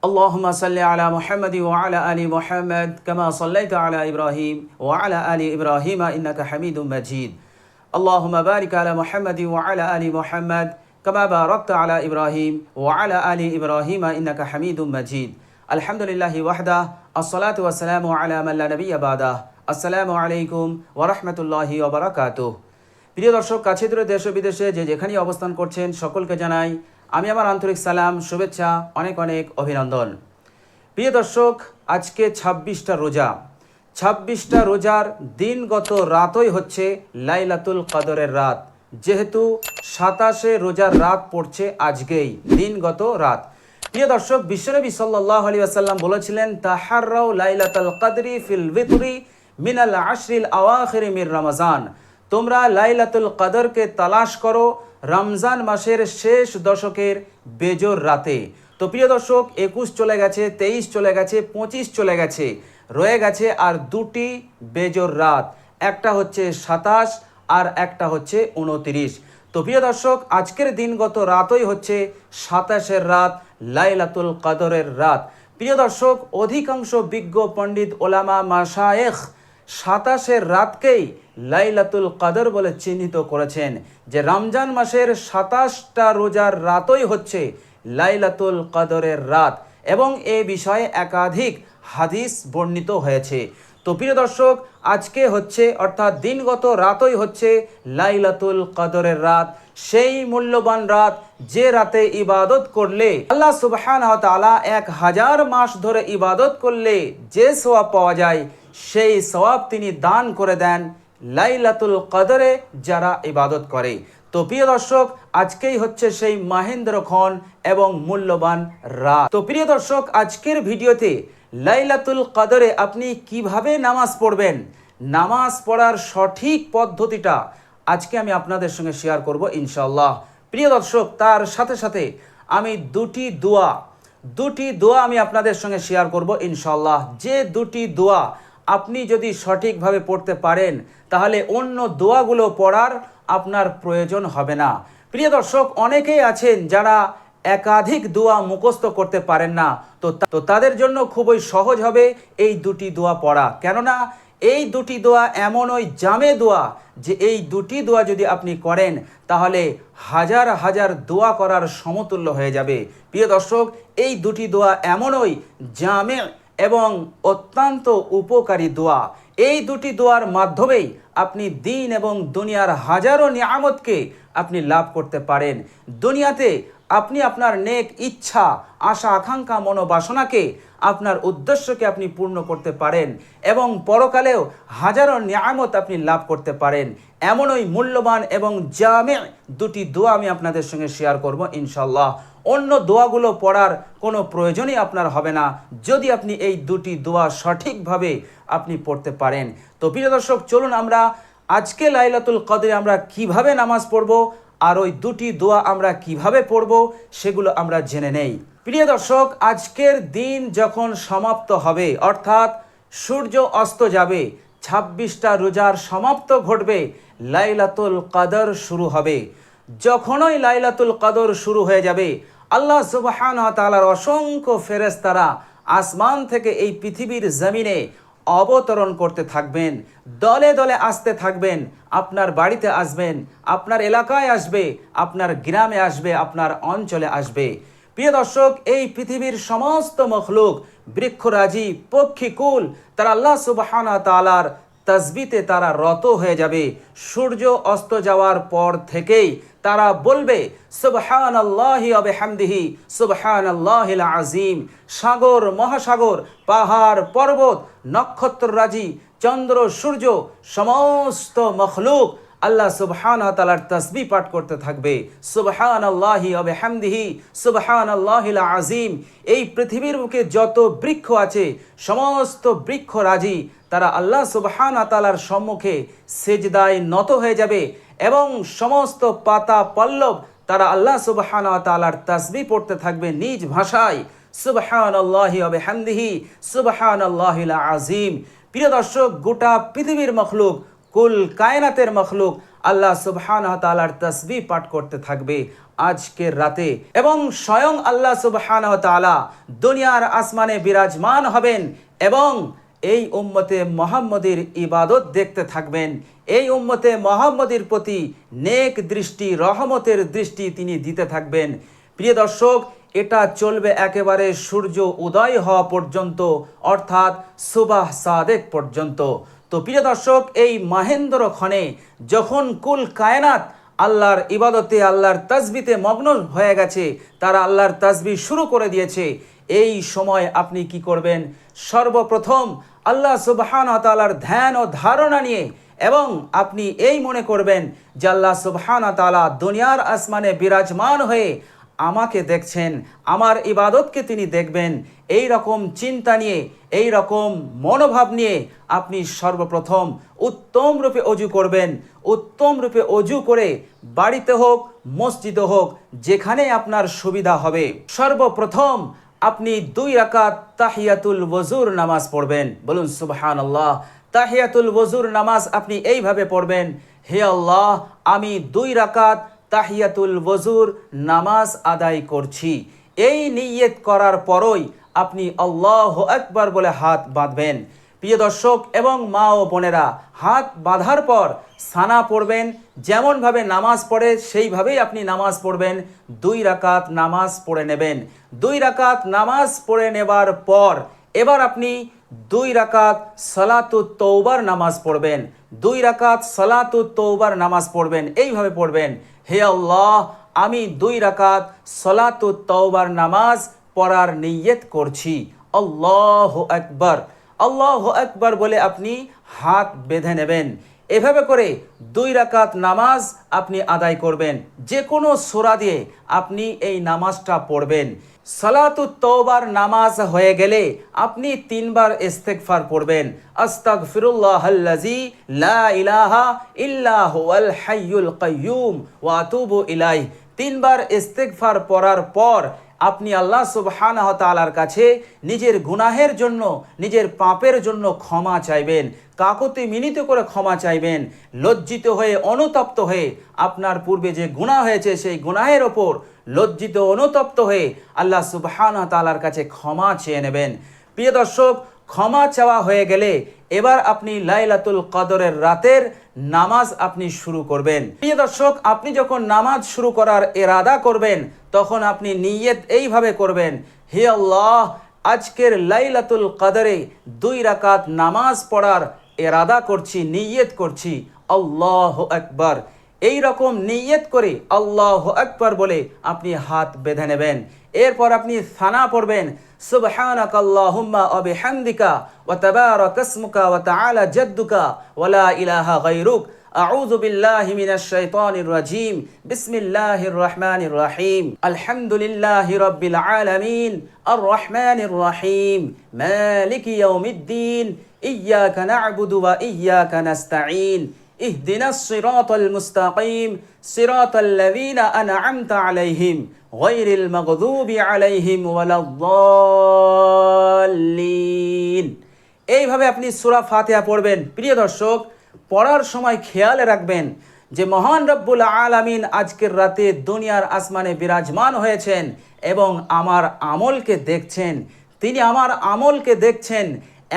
اللهم صل على محمد وعلى آل محمد كما صليت على إبراهيم وعلى آل إبراهيم إنك حميد مجيد اللهم بارك على محمد وعلى آل محمد كما باركت على إبراهيم وعلى آل إبراهيم إنك حميد مجيد الحمد لله وحده الصلاة والسلام على من لا نبي بعده السلام عليكم ورحمة الله وبركاته প্রিয় দর্শক, কাছে দূরে দেশ ও বিদেশে যে যেখানেই অবস্থান করছেন সকলকে জানাই আমি আমার আন্তরিক সালাম, শুভেচ্ছা, অনেক অনেক অভিনন্দন। প্রিয় দর্শক, আজকে 26টা রোজা। 26টা রোজার দিনগত রাতই হচ্ছে লাইলাতুল কদরের রাত। যেহেতু 27শে রোজার রাত পড়ছে আজকেই, দিনগত রাত। প্রিয় দর্শক, বিশ্বনবী সাল্লাল্লাহু আলাইহি ওয়াসাল্লাম বলেছিলেন, তাহাররাউ লাইলাতুল কদরি ফিল ভিতরি মিনাল আশরিল আওয়াখির মির রমজান। তোমরা লাইলাতুল কদরকে তালাশ করো রমজান মাসের শেষ দশকের বেজোর রাতে। তো প্রিয় দর্শক, 21 চলে গেছে, 23 চলে গেছে, 25 চলে গেছে, রয়ে গেছে আর দুটি বেজোর রাত। একটা হচ্ছে 27 আর একটা হচ্ছে 29। তো প্রিয় দর্শক, আজকের দিনগত রাতই হচ্ছে 27-এর রাত, লাইলাতুল কদরের রাত। প্রিয় দর্শক, অধিকাংশ বিজ্ঞ পণ্ডিত ওলামা মাশায়েখ 27-এর রাতকেই লাইলাতুল কদর বলে চিহ্নিত করেছেন, যে রমজান মাসের 27টা রোজার রাতই হচ্ছে লাইলাতুল কদরের রাত, এবং এ বিষয়ে একাধিক হাদিস বর্ণিত হয়েছে। তো প্রিয় দর্শক, আজকে হচ্ছে অর্থাৎ দিনগত রাতই হচ্ছে লাইলাতুল কদরের রাত, সেই মূল্যবান রাত যে রাতে ইবাদত করলে আল্লাহ সুবহানাহু ওয়া তাআলা 1000 মাস ধরে ইবাদত করলে যে সওয়াব পাওয়া যায় সেই সওয়াব তিনি দান করে দেন লাইলাতুল কদরে যারা ইবাদত করে। তো প্রিয় দর্শক, আজকেই হচ্ছে সেই মহেন্দ্রক্ষণ এবং মূল্যবান রাত। তো প্রিয় দর্শক, আজকের ভিডিওতে লাইলাতুল কদরে আপনি কিভাবে নামাজ পড়বেন, নামাজ পড়ার সঠিক পদ্ধতিটা আজকে আমি আপনাদের সঙ্গে শেয়ার করব ইনশাআল্লাহ। প্রিয় দর্শক, তার সাথে সাথে আমি দুটি দোয়া আমি আপনাদের সঙ্গে শেয়ার করব ইনশাআল্লাহ। যে দুটি দোয়া আপনি যদি সঠিকভাবে পড়তে পারেন তাহলে অন্য দোয়াগুলো পড়ার আপনার প্রয়োজন হবে না। প্রিয় দর্শক, অনেকেই আছেন যারা একাধিক দোয়া মুখস্থ করতে পারেন না, তো তাদের জন্য খুবই সহজ হবে এই দুটি দোয়া পড়া। কেননা এই দুটি দোয়া এমন ওই জামে দোয়া যে এই দুটি দোয়া যদি আপনি করেন তাহলে হাজার হাজার দোয়া করার সমতুল্য হয়ে যাবে। প্রিয় দর্শক, এই দুটি দোয়া এমনই জামে এবং অত্যন্ত উপকারী দোয়া। এই দুটি দোয়ার মাধ্যমেই আপনি দিন এবং দুনিয়ার হাজারো নিয়ামতকে আপনি লাভ করতে পারেন। দুনিয়াতে আপনি আপনার নেক ইচ্ছা, আশা, আকাঙ্ক্ষা, মনোবাসনাকে, আপনার উদ্দেশ্যকে আপনি পূর্ণ করতে পারেন, এবং পরকালেও হাজারো নিয়ামত আপনি লাভ করতে পারেন। এমনই মূল্যবান এবং জামে দুটি দোয়া আমি আপনাদের সঙ্গে শেয়ার করব ইনশাআল্লাহ। অন্য দোয়াগুলো পড়ার কোনো প্রয়োজনই আপনার হবে না যদি আপনি এই দুটি দোয়া সঠিকভাবে আপনি পড়তে পারেন। তো প্রিয় দর্শক, চলুন আমরা আজকে লাইলাতুল কদরে আমরা কিভাবে নামাজ পড়ব আর ওই দুটি দোয়া আমরা কিভাবে পড়ব সেগুলো আমরা জেনে নেই। প্রিয় দর্শক, আজকের দিন যখন সমাপ্ত হবে, অর্থাৎ সূর্য অস্ত যাবে, 26টা রোজার সমাপ্ত ঘটবে, লাইলাতুল কদর শুরু হবে। যখনই লাইলাতুল কদর শুরু হয়ে যাবে, আল্লাহ সুবহানাহু ওয়া তাআলার অসংখ্য ফেরেশতারা আসমান থেকে এই পৃথিবীর জমিনে অবতরণ করতে থাকবেন, দলে দলে আসতে থাকবেন। আপনার বাড়িতে আসবেন, আপনার এলাকায় আসবে, আপনার গ্রামে আসবে, আপনার অঞ্চলে আসবে। প্রিয় দর্শক, এই পৃথিবীর সমস্ত মখলুক, বৃক্ষরাজি, পক্ষীকুল, তারা আল্লাহ সুবহানাহু ওয়া তাআলার তাসবিতে তারা রত হয়ে যাবে। সূর্য অস্ত যাওয়ার পর থেকেই তারা বলবে সুবহানাল্লাহি ওয়া বিহামদিহি সুবহানাল্লাহিল আযীম। সাগর, মহাসাগর, পাহাড়, পর্বত, নক্ষত্ররাজি, চন্দ্র, সূর্য, সমস্ত মখলুক আল্লাহ সুবহানাহু ওয়া তাআলার তাসবিহ পাঠ করতে থাকবে, সুবহানাল্লাহি ওয়া বিহামদিহি সুবহানাল্লাহিল আযীম। এই পৃথিবীর বুকে যত বৃক্ষ আছে, সমস্ত বৃক্ষরাজি তারা আল্লাহ সুবহানাহু ওয়া তাআলার সম্মুখে সিজদায় নত হয়ে যাবে, এবং সমস্ত পাতা পল্লব তারা আল্লাহ সুবহানাহু ওয়া তাআলার তাসবিহ পড়তে থাকবে নিজ ভাষায়, সুবহানাল্লাহি ওয়া বিহামদিহি সুবহানাল্লাহিল আযীম। প্রিয় দর্শক, গোটা পৃথিবীর মখলুক, কুল কায়নাতের মখলুক আল্লাহ সুবহানাহু ওয়া তাআলার তাসবিহ পাঠ করতে থাকবে আজকের রাতে, এবং স্বয়ং আল্লাহ সুবহানাহু ওয়া তাআলা দুনিয়ার আসমানে বিরাজমান হবেন এবং এই উম্মতে মুহাম্মদের ইবাদত দেখতে থাকবেন। এই উম্মতে মুহাম্মদের প্রতি নেক দৃষ্টি, রহমতের দৃষ্টি তিনি দিতে থাকবেন। প্রিয় দর্শক, এটা চলবে একেবারে সূর্য উদয় হওয়া পর্যন্ত, অর্থাৎ সুবাহ সাদেক পর্যন্ত। তো প্রিয় দর্শক, এই মাহেন্দ্র ক্ষণে যখন কুল কায়নাত আল্লাহর ইবাদতে, আল্লাহর তাসবিতে মগ্ন হয়ে গেছে, তারা আল্লাহর তাসবিহ শুরু করে দিয়েছে, এই সময় আপনি কি করবেন? সর্বপ্রথম আল্লাহ সুবহানাহু ওয়া তাআলার ধ্যান ও ধারণা নিয়ে, এবং আপনি এই মনে করবেন যে আল্লাহ সুবহানাহু ওয়া তাআলা দুনিয়ার আসমানে বিরাজমান হয়ে আমাকে দেখছেন, আমার ইবাদতকে তিনি দেখবেন। এই রকম চিন্তা নিয়ে, এই রকম মনোভাব নিয়ে আপনি সর্বপ্রথম উত্তম রূপে অজু করবেন। উত্তম রূপে অজু করে বাড়িতে হোক, মসজিদে হোক, যেখানে আপনার সুবিধা হবে, সর্বপ্রথম আপনি 2 রাকাত তাহিয়াতুল ওযুর নামাজ পড়বেন। বলুন সুবহানাল্লাহ। তাহিয়াতুল ওযুর নামাজ আপনি এইভাবে পড়বেন: হে আল্লাহ, আমি 2 রাকাত তাহিয়াতুল ওযুর নামাজ আদায় করছি। এই নিয়ত করার পরই আপনি আল্লাহু আকবার বলে হাত বাঁধবেন। প্রিয় দর্শক এবং মা ও বোনেরা, হাত বাঁধার পর সানা পড়বেন। যেমনভাবে নামাজ পড়ে সেইভাবেই আপনি নামাজ পড়বেন। 2 রাকাত নামাজ পড়ে নেবেন। 2 রাকাত নামাজ পড়ে নেবার পর এবার আপনি 2 রাকাত সালাতুত তওবার নামাজ পড়বেন। 2 রাকাত সালাতুত তওবার নামাজ পড়বেন। এইভাবে পড়বেন: হে আল্লাহ, আমি 2 রাকাত সালাতুত তওবার নামাজ পড়ার নিয়ত করছি। আল্লাহু আকবার। আল্লাহু আকবার বলে আপনি হাত বেঁধে নেবেন। এভাবে করে 2 রাকাত নামাজ আপনি আদায় করবেন। যে কোনো সূরা দিয়ে আপনি এই নামাজটা পড়বেন। সালাতুত তওবার নামাজ হয়ে গেলে আপনি 3 বার ইস্তেগফার পড়বেন। আস্তাগফিরুল্লাহাল্লাযী লা ইলাহা ইল্লা হুয়াল হাইয়ুল কাইয়্যুম ওয়া আতুবু ইলাইহি। 3 বার ইস্তেগফার পড়ার পর আপনি আল্লাহ সুবহানাহু ওয়া তাআলার কাছে নিজের গুনাহের জন্য, নিজের পাপের জন্য ক্ষমা চাইবেন। কাকুতি মিনতি করে ক্ষমা চাইবেন। লজ্জিত হয়ে, অনুতপ্ত হয়ে, আপনার পূর্বে যে গুনাহ হয়েছে সেই গুনাহের ওপর লজ্জিত, অনুতপ্ত হয়ে আল্লাহ সুবহানাহু ওয়া তাআলার কাছে ক্ষমা চেয়ে নেবেন। প্রিয় দর্শক, ক্ষমা চাওয়া হয়ে গেলে এবার আপনি লাইলাতুল কদরের রাতের নামাজ আপনি শুরু করবেন। প্রিয় দর্শক, আপনি যখন নামাজ শুরু করার ইরাদা করবেন, তখন আপনি নিয়ত এইভাবে করবেন: হে আল্লাহ, আজকের লাইলাতুল কদরে 2 রাকাত নামাজ পড়ার ইরাদা করছি, নিয়ত করছি। আল্লাহু আকবার। এই রকম নিয়ত করে আল্লাহু আকবার বলে আপনি হাত বেঁধে নেবেন। এরপর আপনি সানা পড়বেন: সুবহানাকাল্লাহুম্মা ওয়া বিহামদিকা ওয়া তাবারাকা ইসমুকা ওয়া তাআলা জাদ্দুকা ওয়া লা ইলাহা গায়রুক। আউযু বিল্লাহি মিনাশ শাইতানির রাজীম। বিসমিল্লাহির রহমানির রহিম। আলহামদুলিল্লাহি রাব্বিল আলামিন। আর রহমানির রহিম। মালিকি ইয়াউমিদ্দিন। ইয়্যাকা না'বুদু ওয়া ইয়্যাকা নাস্তাঈন। ইহদিনাস সিরাতাল মুস্তাকিম। সিরাতাল লাযীনা আন'আমতা আলাইহিম গায়রিল মাগযুবি আলাইহিম ওয়ালাদ-দাল্লিন। এইভাবে আপনি সূরা ফাতিহা পড়বেন। প্রিয় দর্শক, পড়ার সময় খেয়াল রাখবেন যে মহান রব্বুল আলামিন আজকের রাতে দুনিয়ার আসমানে বিরাজমান হয়েছেন এবং আমার আমলকে দেখছেন। তিনি আমার আমলকে দেখছেন,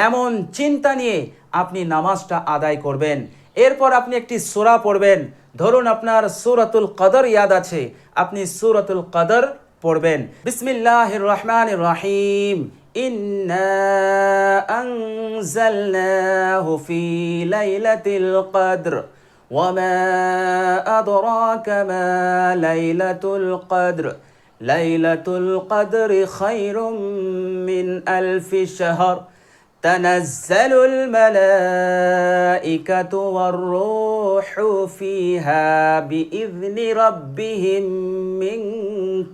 এমন চিন্তা নিয়ে আপনি নামাজটা আদায় করবেন। এরপর আপনি একটি সূরা পড়বেন। ধরুন আপনার সূরাতুল কদর ইয়াদ আছে, আপনি সূরাতুল কদর পড়বেন। বিসমিল্লাহির রহমানির রহিম। ইন্না আনজালনাহু ফি লাইলাতিল কদর ওয়া মা আদরাকা মা লাইলাতুল কদর। লাইলাতুল কদরি খায়রুম মিন আলফি শাহর। تنزل الملائكة والروح فيها بإذن ربهم من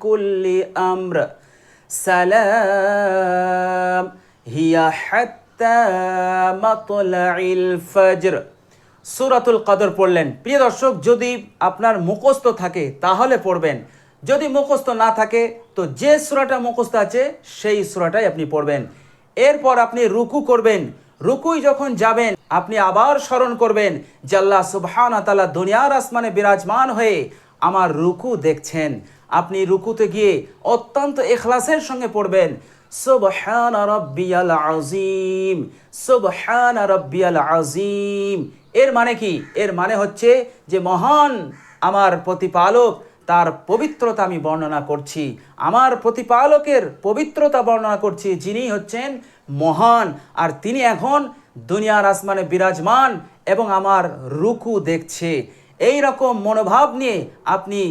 كل أمر سلام هي حتى مطلع الفجر। সূরাতুল কদর পড়লেন। প্রিয় দর্শক, যদি আপনার মুখস্থ থাকে তাহলে পড়বেন, যদি মুখস্থ না থাকে তো যে সূরাটা মুখস্থ আছে সেই সূরাটাই আপনি পড়বেন। এরপর আপনি রুকু করবেন। রুকুই যখন যাবেন আপনি আবার স্মরণ করবেন যে আল্লাহ সুবহানাহু ওয়া তাআলা দুনিয়ার আসমানে বিরাজমান হয়ে আমার রুকু দেখছেন। আপনি রুকুতে গিয়ে অত্যন্ত ইখলাসের সঙ্গে পড়বেন সুবহান রাব্বিয়াল আযীম, সুবহান রাব্বিয়াল আযীম। এর মানে কি? এর মানে হচ্ছে যে মহান আমার প্রতিপালক, তার পবিত্রতা আমি বর্ণনা করছি, আমার প্রতিপালকের পবিত্রতা বর্ণনা করছি, যিনি হচ্ছেন মহান, আর তিনি এখন দুনিয়ার আসমানে বিরাজমান এবং আমার রুকু দেখছে। এই রকম মনোভাব নিয়ে আপনি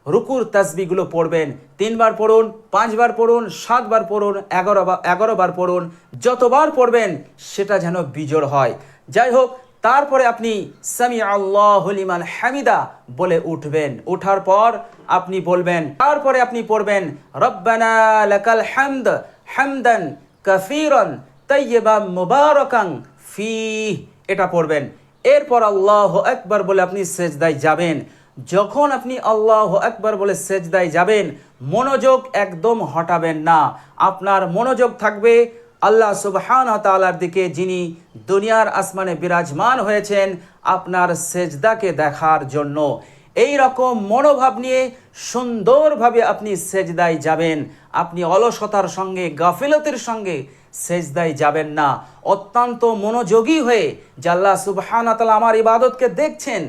রুকুর তাসবিহগুলো পড়বেন। 3 বার পড়ুন, 5 বার পড়ুন, 7 বার পড়ুন, 11 বার পড়ুন, যতবার পড়বেন সেটা যেন বিজোড় হয়। যাই হোক, তারপরে আপনি সামি আল্লাহু লিমান হামিদা বলে উঠবেন। উঠার পর আপনি বলবেন, তারপরে আপনি পড়বেন রব্বানা লাকাল হামদ হামদান কাসীরান তাইয়্যিবান মুবারাকান ফীহ, এটা পড়বেন। এরপর আল্লাহু আকবার বলে আপনি সেজদায় যাবেন। যখন আপনি আল্লাহু আকবার বলে সেজদায় যাবেন, মনোযোগ একদম হটাবেন না। আপনার মনোযোগ থাকবে আল্লাহ সুবহানাহু ওয়া তাআলার দিকে, যিনি দুনিয়ার আসমানে বিরাজমান হয়েছেন আপনার সেজদাকে দেখার জন্য। এই রকম মনোভাব নিয়ে সুন্দরভাবে আপনি সেজদায় যাবেন। আপনি অলসতার সঙ্গে, গাফিলতির সঙ্গে সেজদায় যাবেন না। অত্যন্ত মনোযোগী হয়ে, যে আল্লাহ সুবহানাহু ওয়া তাআলা আমার ইবাদতকে দেখছেন,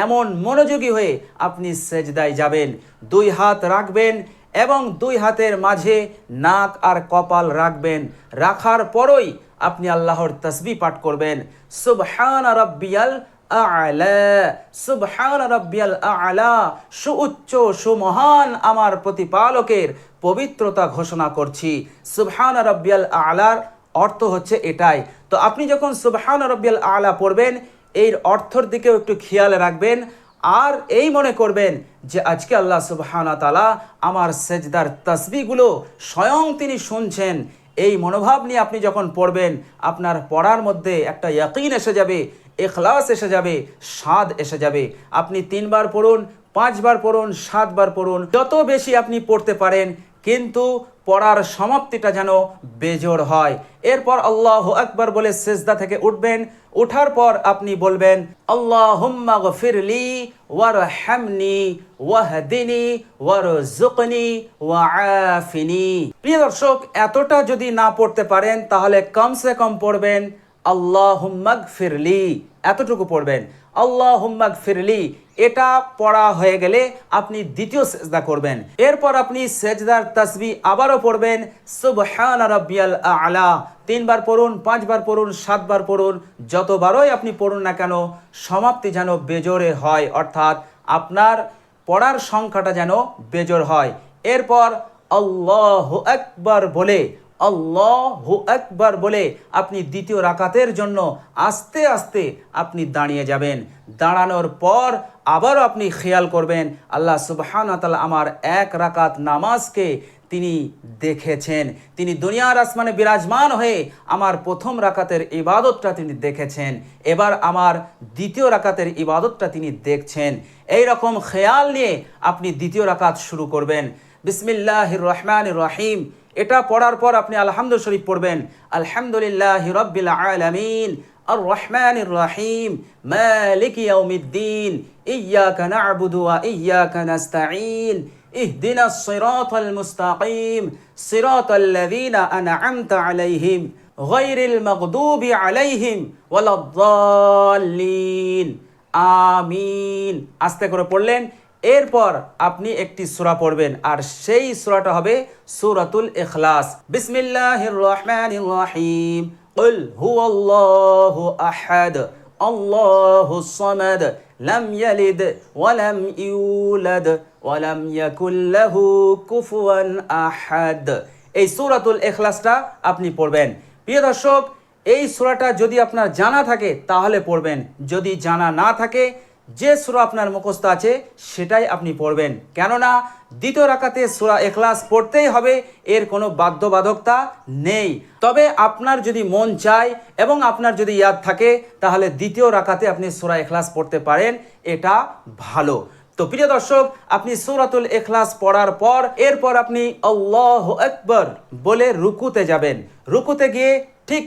এমন মনোযোগী হয়ে আপনি সেজদায় যাবেন। 2 হাত রাখবেন এবং 2 হাতের মাঝে নাক আর কপাল রাখবেন। রাখার পরই আপনি আল্লাহর তাসবিহ পাঠ করবেন সুবহান রাব্বিয়াল আ'লা, সুবহান রাব্বিয়াল আ'লা, সুউচ্চ সুমহান আমার প্রতিপালকের পবিত্রতা ঘোষণা করছি। সুবহান রাব্বিয়াল আ'লার অর্থ হচ্ছে এটাই। তো আপনি যখন সুবহান রাব্বিয়াল আ'লা পড়বেন, এর অর্থের দিকেও একটু খেয়াল রাখবেন, আর এই মনে করবেন যে আজকে আল্লাহ সুবহানাহু ওয়া তাআলা আমার সেজদার তাসবিহগুলো স্বয়ং তিনি শুনছেন। এই মনোভাব নিয়ে আপনি যখন পড়বেন, আপনার পড়ার মধ্যে একটা ইয়াকিন এসে যাবে, ইখলাস এসে যাবে, স্বাদ এসে যাবে। আপনি 3 বার পড়ুন, 5 বার পড়ুন, 7 বার পড়ুন, যত বেশি আপনি পড়তে পারেন, কিন্তু পড়ার সমাপ্তিটা যেন বেজোড় হয়। এরপর আল্লাহু আকবার বলে সেজদা থেকে উঠবেন। উঠার পর আপনি বলবেন আল্লাহুম্মা গফিরলি ওয়ারহামনি ওয়াহদিনি ওয়ারযুকনি ওয়াআফিনি। প্রিয় দর্শক, এতটা যদি না পড়তে পারেন তাহলে কমসে কম পড়বেন আল্লাহুম্মা গফিরলি, এতটুকু পড়বেন আল্লাহুম্মা গফিরলি। এটা পড়া হয়ে গেলে আপনি দ্বিতীয় সেজদা করবেন। এরপর আপনি সেজদার তাসবিহ আবারও পড়বেন সুবহান রাব্বিয়াল আ'লা। 3 বার পড়ুন, 5 বার পড়ুন, 7 বার পড়ুন, যতবারই আপনি পড়ুন না কেন সমাপ্তি যেন বেজোরে হয়, অর্থাৎ আপনার পড়ার সংখ্যাটা যেন বেজোর হয়। এরপর আল্লাহু আকবার বলে, আল্লাহু আকবার বলে আপনি দ্বিতীয় রাকাতের জন্য আস্তে আস্তে আপনি দাঁড়িয়ে যাবেন। দাঁড়ানোর পর আবারও আপনি খেয়াল করবেন আল্লাহ সুবহানাহু ওয়া তাআলা আমার 1 রাকাত নামাজকে তিনি দেখেছেন। তিনি দুনিয়ার আসমানে বিরাজমান হয়ে আমার 1ম রাকাতের ইবাদতটা তিনি দেখেছেন। এবার আমার 2য় রাকাতের ইবাদতটা তিনি দেখছেন। এই রকম খেয়াল নিয়ে আপনি 2য় রাকাত শুরু করবেন। বিসমিল্লাহির রহমানির রহিম, এটা পড়ার পর আপনি আলহামদুলিল্লাহ শরীফ পড়বেন। আলহামদুলিল্লাহি রাব্বিল আলামিন আর রহমানির রহিম মালিকি ইয়াউমিদ্দিন ইয়্যাকা না'বুদু ওয়া ইয়্যাকা নাস্তাঈন ইহদিনাস সিরাতাল মুস্তাকিম সিরাতাল্লাযীনা আন'আমতা আলাইহিম গায়রিল মাগদুবি আলাইহিম ওয়ালাদ-দাল্লিন আমিন। আস্তে করে পড়লেন। এরপর আপনি একটি সূরা পড়বেন, আর সেই সূরাটা হবে সূরাতুল ইখলাস। বিসমিল্লাহির রহমানির রহিম কুল হুয়াল্লাহু আহাদ আল্লাহুস সামাদ লাম ইয়ালিদ ওয়া লাম ইউলাদ ওয়া লাম ইয়াকুল লাহু কুফুয়ান আহাদ। এই সূরাতুল ইখলাসটা আপনি পড়বেন। প্রিয় দর্শক, এই সূরাটা যদি আপনার জানা থাকে তাহলে পড়বেন, যদি জানা না থাকে যে সূরা আপনার মুখস্থ আছে সেটাই আপনি পড়বেন। কেননা 2য় রাকাতে সূরা ইখলাস পড়তেই হবে, এর কোনো বাধ্যবাধকতা নেই। তবে আপনার যদি মন চায় এবং আপনার যদি ইয়াদ থাকে তাহলে 2য় রাকাতে আপনি সূরা ইখলাস পড়তে পারেন, এটা ভালো। তো প্রিয় দর্শক, আপনি সূরাতুল ইখলাস পড়ার পর এরপর আপনি আল্লাহু আকবার বলে রুকুতে যাবেন। রুকুতে গিয়ে ঠিক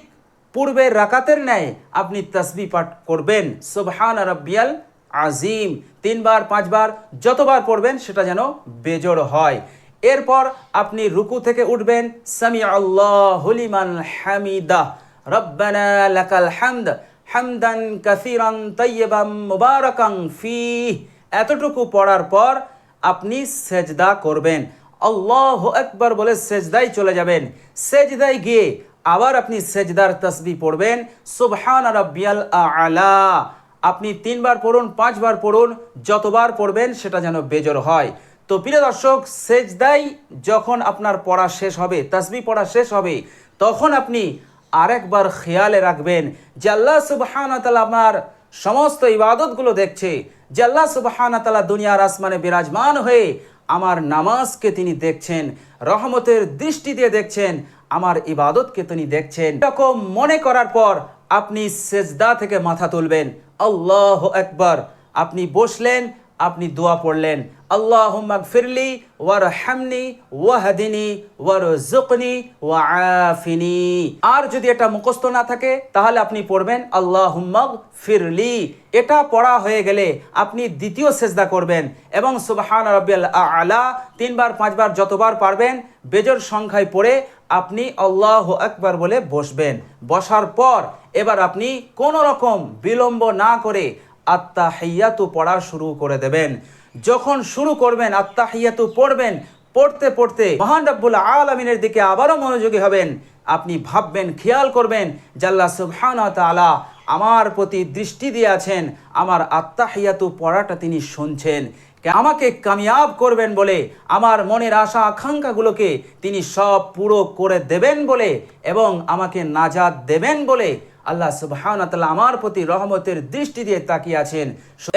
পূর্বের রাকাতের ন্যায় আপনি তাসবিহ পাঠ করবেন সুবহান রাব্বিয়াল আজিম 3 বার 5 বার যতবার পড়বেন সেটা যেন বেজোড় হয়। এরপর আপনি রুকু থেকে উঠবেন সামি আল্লাহু লিমান হামিদা রব্বানা লাকাল হামদ হামদান কাসীরান তাইয়্যিবান মুবারাকান ফীহ। এতটুকু পড়ার পর আপনি সেজদা করবেন, আল্লাহু আকবার বলে সেজদায় চলে যাবেন। সেজদায় গিয়ে আবার আপনি সেজদার তাসবিহ পড়বেন সুবহান রাব্বিয়াল আ'লা। আপনি 3 বার পড়ুন 5 বার পড়ুন যতবার পড়বেন সেটা যেন বেজোড় হয়। তো প্রিয় দর্শক, সেজদায় যখন আপনার পড়া শেষ হবে, তাসবিহ পড়া শেষ হবে, তখন আপনি আরেকবার খেয়ালে রাখবেন যে আল্লাহ সুবহানাহু ওয়া তাআলা আমার সমস্ত ইবাদতগুলো দেখছে, যে আল্লাহ সুবহানাহু ওয়া তাআলা দুনিয়ার আসমানে বিরাজমান হয়ে আমার নামাজকে তিনি দেখছেন, রহমতের দৃষ্টি দিয়ে দেখছেন, আমার ইবাদতকে তিনি দেখছেন। এরকম মনে করার পর আপনি সেজদা থেকে মাথা তুলবেন, আল্লাহু আকবার। আপনি বসলেন, আপনি দোয়া পড়লেন, আল্লাহুম্মা গফিরলি ওয়ারহামনি ওয়াহদিনি ওয়ারযুকনি ওয়াআফিনি। আর যদি এটা মুখস্থ না থাকে তাহলে আপনি পড়বেন আল্লাহুম্মা গফিরলি। এটা পড়া হয়ে গেলে আপনি দ্বিতীয় সেজদা করবেন এবং সুবহান রাব্বিয়াল আ'লা 3 বার 5 বার যতবার পারবেন বেজোড় সংখ্যায় পড়ে আপনি আল্লাহু আকবার বলে বসবেন। বসার পর এবার আপনি কোনো রকম বিলম্ব না করে আত্তাহিয়াতু পড়া শুরু করে দেবেন। যখন শুরু করবেন আত্তাহিয়াতু পড়বেন, পড়তে পড়তে মহান রব্বুল আলামিনের দিকে আবারও মনোযোগী হবেন। আপনি ভাববেন, খেয়াল করবেন যে আল্লাহ সুবহানাহু ওয়া তাআলা আমার প্রতি দৃষ্টি দিয়ে আছেন, আমার আত্তাহিয়াতু পড়াটা তিনি শুনছেন, আমাকে কামিয়াব করবেন বলে, আমার মনের আশা আকাঙ্ক্ষাগুলোকে তিনি সব পুরো করে দেবেন বলে এবং আমাকে নাজাত দেবেন বলে আল্লাহ সুবহানাহু ওয়া তাআলা আমার প্রতি রহমতের দৃষ্টি দিয়ে তাকিয়ে আছেন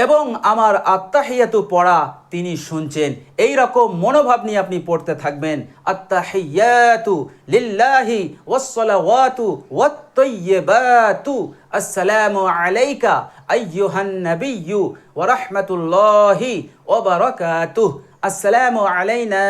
এবং আমার আত্তাহিয়াতু পড়া তিনি শুনছেন। এই রকম মনোভাব নিয়ে আপনি পড়তে থাকবেন। আত্তাহিয়াতু লিল্লাহি ওয়াসসালাওয়াতু ওয়াত-তাইয়্যিবাতু আসসালামু আলাইকা আইয়ুহান নাবিয়্যু ওয়া রাহমাতুল্লাহি ওয়া বারাকাতুহু আসসালামু আলাইনা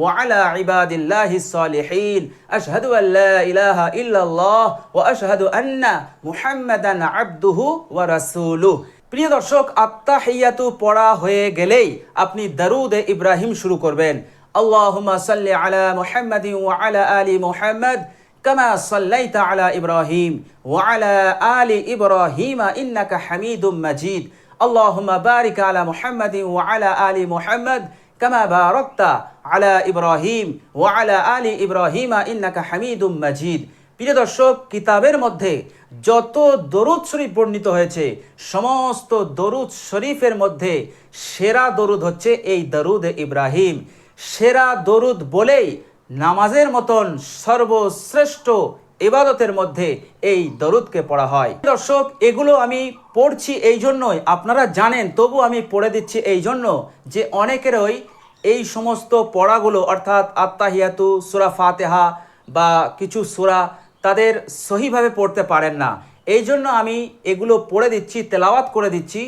ওয়া আলা ইবাদিল্লাহিস সালিহিন আশহাদু আল্লা ইলাহা ইল্লাল্লাহ ওয়া আশহাদু আন্না মুহাম্মাদান আবদুহু ওয়া রাসূলুহু। প্রিয় দর্শক, আত্তাহিয়াতু পড়া হয়ে গেলেই আপনি দরুদ ইব্রাহিম শুরু করবেন। আল্লাহুম্মা সাল্লি আলা মুহাম্মাদিন ওয়া আলা আলি মুহাম্মাদ কামা সাল্লাইতা আলা ইব্রাহিম ওয়া আলা আলি ইব্রাহিম ইন্নাকা হামিদুম মাজিদ। আল্লাহুম্মা বারিক আলা মুহাম্মাদিন ওয়া আলা আলি মুহাম্মাদ কামা বারাকতা আলা ইব্রাহিম ওয়া আলা আলি ইব্রাহিম ইন্নাকা হামিদুম মাজিদ। প্রিয় দর্শক, কিতাবের মধ্যে যত দরুদ শরীফ বর্ণিত হয়েছে সমস্ত দরুদ শরীফের মধ্যে সেরা দরুদ হচ্ছে এই দরুদ ইব্রাহিম। সেরা দরুদ বলেই নামাজের মতন সর্বশ্রেষ্ঠ ইবাদতের মধ্যে এই দরুদকে পড়া হয়। দর্শক, এগুলো আমি পড়ছি এই জন্যই, আপনারা জানেন, তবু আমি পড়ে দিচ্ছি এই জন্য যে অনেকেরই এই সমস্ত পড়াগুলো অর্থাৎ আত্তাহিয়াতু, সূরা ফাতিহা বা কিছু সূরা তাদের সহিভাবে পড়তে পারেন না। এই জন্য আমি এগুলো পড়ে দিচ্ছি, তেলাওয়াত করে দিচ্ছি,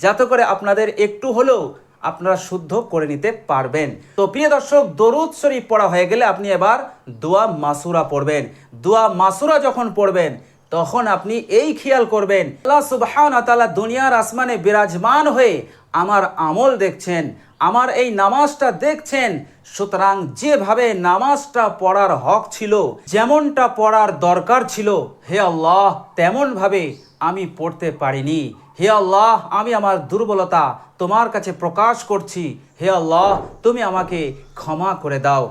যাতে করে আপনাদের একটু হলেও আপনারা শুদ্ধ করে নিতে পারবেন। তো প্রিয় দর্শক, দরুদ শরীফ পড়া হয়ে গেলে আপনি এবার দোয়া মাসুরা পড়বেন। দোয়া মাসুরা যখন পড়বেন তখন আপনি এই খেয়াল করবেন আল্লাহ সুবহানাহু ওয়া তাআলা দুনিয়ার আসমানে বিরাজমান হয়ে আমার আমল দেখছেন, আমার এই নামাজটা দেখছেন। সুতরাং যেভাবে নামাজটা পড়ার হক ছিল, যেমনটা পড়ার দরকার ছিল, হে আল্লাহ তেমনভাবে আমি পড়তে পারিনি। হে আল্লাহ, আমি আমার দুর্বলতা তোমার কাছে প্রকাশ করছি। হে আল্লাহ, তুমি আমাকে ক্ষমা করে দাও।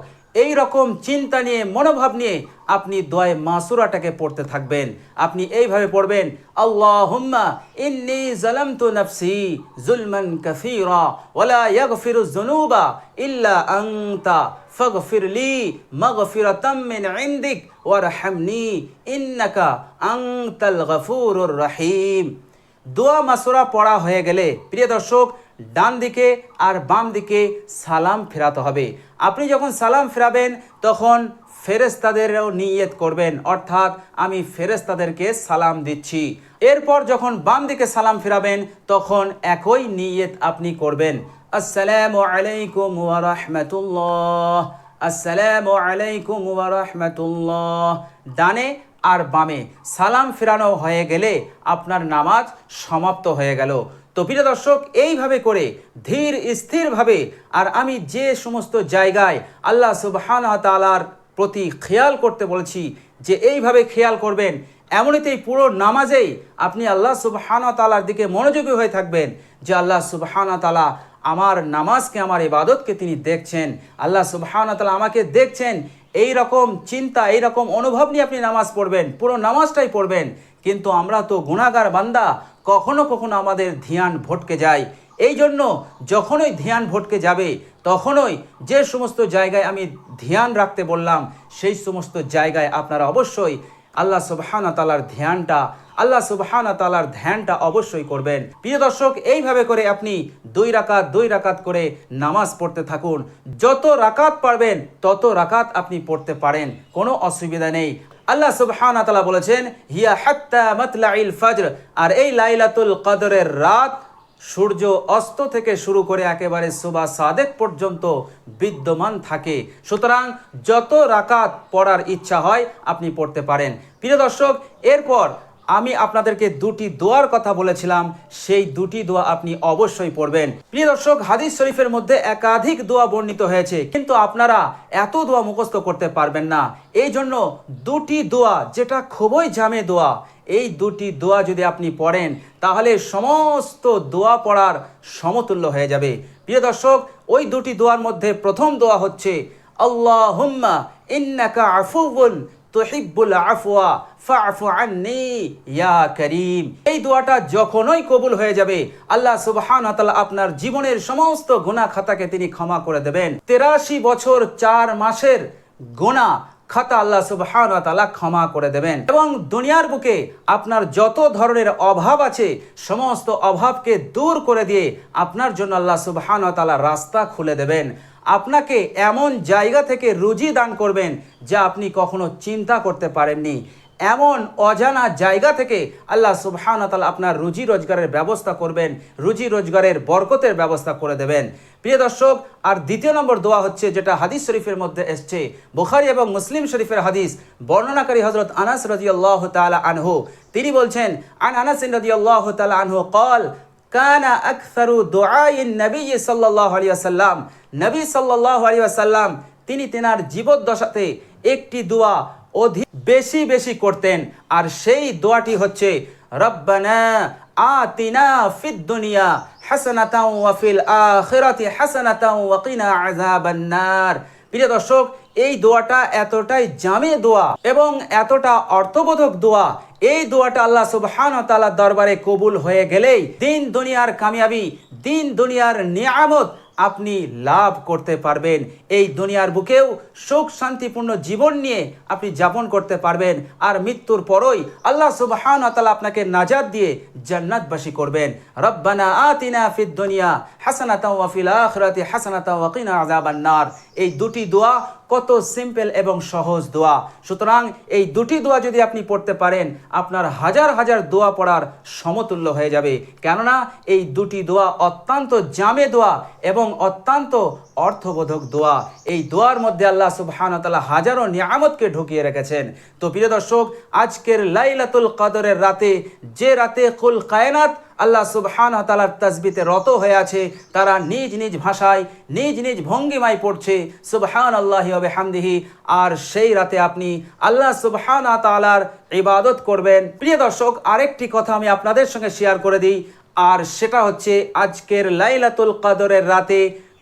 এই রকম চিন্তা নিয়ে, মনোভাব নিয়ে আপনি দোয়া মাসুরাটাকে পড়তে থাকবেন। আপনি এইভাবে পড়বেন, আল্লাহুম্মা ইন্নী যালামতু নাফসি যুলমান কাসীরা ওয়া লা ইয়াগফিরুয যুনুবা ইল্লা আনতা ফাগফিরলি মাগফিরাতাম মিন ইনদিক ওয়ারহামনি ইন্নাকা আনতাল গফুরুর রহিম। দোয়া মাসুরা পড়া হয়ে গেলে প্রিয় দর্শক, ডান দিকে আর বাম দিকে সালাম ফেরাতে হবে। আপনি যখন সালাম ফেরাবেন তখন ফেরেশতাদেরও নিয়ত করবেন, অর্থাৎ আমি ফেরেশতাদেরকে সালাম দিচ্ছি। এরপর যখন বাম দিকে সালাম ফেরাবেন তখন একই নিয়ত আপনি করবেন, আসসালামু আলাইকুম ওয়া রাহমাতুল্লাহ, আসসালামু আলাইকুম ওয়া রাহমাতুল্লাহ। ডানে আর বামে সালাম ফেরানো হয়ে গেলে আপনার নামাজ সমাপ্ত হয়ে গেল। তো প্রিয় দর্শক, এইভাবে করে ধীর স্থিরভাবে, আর আমি যে সমস্ত জায়গায় আল্লাহ সুবহানাহু ওয়া তাআলার প্রতি খেয়াল করতে বলছি যে এইভাবে খেয়াল করবেন, এমনিতেই পুরো নামাজেই আপনি আল্লাহ সুবহানাহু ওয়া তাআলার দিকে মনোযোগী হয়ে থাকবেন যে আল্লাহ সুবহানাহু ওয়া তাআলা আমার নামাজকে, আমার ইবাদতকে তিনি দেখছেন, আল্লাহ সুবহানাহু ওয়া তাআলা আমাকে দেখছেন। এই রকম চিন্তা, এই রকম অনুভব নিয়ে আপনি নামাজ পড়বেন, পুরো নামাজটাই পড়বেন। কিন্তু আমরা তো গুনাহগার বান্দা, কখনো কখনো আমাদের ধ্যান ভটকে যায়। এই জন্য যখনই ধ্যান ভটকে যাবে তখনই যে সমস্ত জায়গায় আমি ধ্যান রাখতে বললাম সেই সমস্ত জায়গায় আপনারা অবশ্যই আল্লাহ সুবহানাহু ওয়া তাআলার ধ্যানটা অবশ্যই করবেন। প্রিয় দর্শক, এইভাবে করে আপনি 2 রাকাত করে নামাজ পড়তে থাকুন। যত রাকাত পারবেন তত রাকাত আপনি পড়তে পারেন, কোনো অসুবিধা নেই। আল্লাহ সুবহানাহু ওয়া তাআলা বলেছেন হিয়া হাত্তা মাতলাইল ফজর, আর এই লাইলাতুল কদরের রাত সূর্য অস্ত থেকে শুরু করে একেবারে সুবহ সাদেক পর্যন্ত বিদ্যমান থাকে। সুতরাং যত রাকাত পড়ার ইচ্ছা হয় আপনি পড়তে পারেন। প্রিয় দর্শক, এরপর আমি আপনাদেরকে 2টি দোয়ার কথা বলেছিলাম, সেই 2টি দোয়া আপনি অবশ্যই পড়বেন। প্রিয় দর্শক, হাদিস শরীফের মধ্যে একাধিক দোয়া বর্ণিত হয়েছে, কিন্তু আপনারা এত দোয়া মুখস্থ করতে পারবেন না। এই জন্য 2টি দোয়া, যেটা খুবই জামে দোয়া, এই 2টি দোয়া যদি আপনি পড়েন তাহলে সমস্ত দোয়া পড়ার সমতুল্য হয়ে যাবে। প্রিয় দর্শক, ওই 2টি দোয়ার মধ্যে প্রথম দোয়া হচ্ছে আল্লাহুম্মা ইন্নাকা আফুউন তুহিব্বুল আফওয়া ফাআফু আন্নি ইয়া করিম। এই দোয়াটা যখনই কবুল হয়ে যাবে আল্লাহ সুবহানাহু ওয়া তাআলা আপনার জীবনের সমস্ত গুনাহ খাতাকে তিনি ক্ষমা করে দেবেন। 83 বছর 4 মাসের গুনাহ খাতা আল্লাহ সুবহানাহু ওয়া তাআলা ক্ষমা করে দেবেন, এবং দুনিয়ার বুকে আপনার যত ধরনের অভাব আছে সমস্ত অভাবকে দূর করে দিয়ে আপনার জন্য আল্লাহ সুবহানাহু ওয়া তাআলা রাস্তা খুলে দেবেন। আপনাকে এমন জায়গা থেকে রুজি দান করবেন যা আপনি কখনো চিন্তা করতে পারেননি। এমন অজানা জায়গা থেকে আল্লাহ সুবহানাহু ওয়া তাআলা আপনার রুজি রোজগারের ব্যবস্থা করবেন, রুজি রোজগারের বরকতের ব্যবস্থা করে দেবেন। প্রিয় দর্শক, আর 2য় নম্বর দোয়া হচ্ছে, যেটা হাদিস শরীফের মধ্যে এসছে, বুখারী এবং মুসলিম শরীফের হাদিস, বর্ণনাকারী হযরত আনাস রাদিয়াল্লাহু তাআলা আনহু, তিনি বলছেন, আন আনাস রাদিয়াল্লাহু তাআলা আনহু قال কানা আকসারু দুআইন নবী সাল্লাল্লাহু আলাইহি ওয়াসাল্লাম, নবী সাল্লাল্লাহু আলাইহি ওয়াসাল্লাম তিনি তেনার জীবদ্দশাতে একটি দোয়া অধিক বেশি বেশি করতেন, আর সেই দোয়াটি হচ্ছে রব্বানা আতিনা ফিদ দুনিয়া হাসানাতাও ওয়া ফিল আখিরাতি হাসানাতাও ওয়া কিনা আযাবান নার। প্রিয় দর্শক, এই দোয়াটা এতটাই জামে দোয়া এবং এতটা অর্থবোধক দোয়া, এই দোয়াটা আল্লাহ সুবহানাহু ওয়া তাআলার দরবারে কবুল হয়ে গেলেই দিন দুনিয়ার কামিয়াবি, দিন দুনিয়ার নিয়ামত আপনি লাভ করতে পারবেন। এই দুনিয়ার বুকেও সুখ শান্তিপূর্ণ জীবন নিয়ে আপনি যাপন করতে পারবেন, আর মৃত্যুর পরই আল্লাহ সুবহানাহু ওয়া তাআলা আপনাকে নাজাত দিয়ে জান্নাতবাসী করবেন। রব্বানা আতিনা ফিদ দুনিয়া হাসানাতাও ওয়া ফিল আখিরাতি হাসানাতাও ওয়া কিনা আযাবান নার। এই 2টি দোয়া কত সিম্পল এবং সহজ দোয়া। সুতরাং এই 2টি দোয়া যদি আপনি পড়তে পারেন আপনার হাজার হাজার দোয়া পড়ার সমতুল্য হয়ে যাবে, কেননা এই 2টি দোয়া অত্যন্ত জামে দোয়া এবং অত্যন্ত অর্থবোধক দোয়া। এই দোয়ার মধ্যে আল্লাহ সুবহানাহু ওয়া তাআলা হাজারো নিয়ামতকে ঢুকিয়ে রেখেছেন। তো প্রিয় দর্শক, আজকের লাইলাতুল কদরের রাতে, যে রাতে কুল কায়নাত আল্লাহ সুবহানাহু ওয়া তাআলার তাসবিতে রত হয়ে আছে, তারা নিজ নিজ ভাষায় নিজ নিজ ভঙ্গিমায় পড়ছে সুবহানাল্লাহি ওয়া বিহামদিহি, আর সেই রাতে আপনি আল্লাহ সুবহানাহু ওয়া তাআলার ইবাদত করবেন। প্রিয় দর্শক, আরেকটি কথা আমি আপনাদের সঙ্গে শেয়ার করে দিই, আর সেটা হচ্ছে আজকের লাইলাতুল কদরের রাতে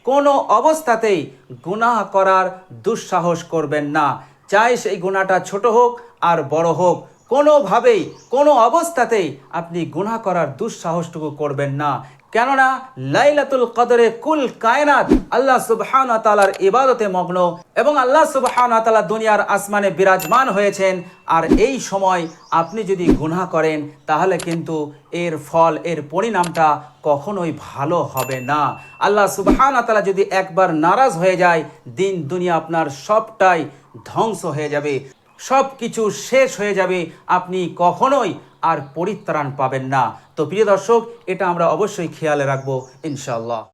কোনো অবস্থাতেই গুনাহ করার দুঃসাহস করবেন না, চাই সেই গুনাহটা ছোট হোক আর বড় হোক, কোনোভাবেই কোনো অবস্থাতেই আপনি গুনাহ করার দুঃসাহসটুকু করবেন না। কেননা লাইলাতুল কদরে কুল কায়নাত আল্লাহ সুবহানাহু ওয়া তাআলার ইবাদতে মগ্ন, এবং আল্লাহ সুবহানাহু ওয়া তাআলা দুনিয়ার আসমানে বিরাজমান হয়েছেন। আর এই সময় আপনি যদি গুনাহ করেন তাহলে কিন্তু এর ফল, এর পরিণামটা কখনোই ভালো হবে না। আল্লাহ সুবহানাহু ওয়া তাআলা যদি একবার নারাজ হয়ে যায়, দিন দুনিয়া আপনার সবটাই ধ্বংস হয়ে যাবে, সব কিছু শেষ হয়ে যাবে, আপনি কখনোই আর পরিত্রাণ পাবেন না। তো প্রিয় দর্শক, এটা আমরা অবশ্যই খেয়ালে রাখবো ইনশাআল্লাহ।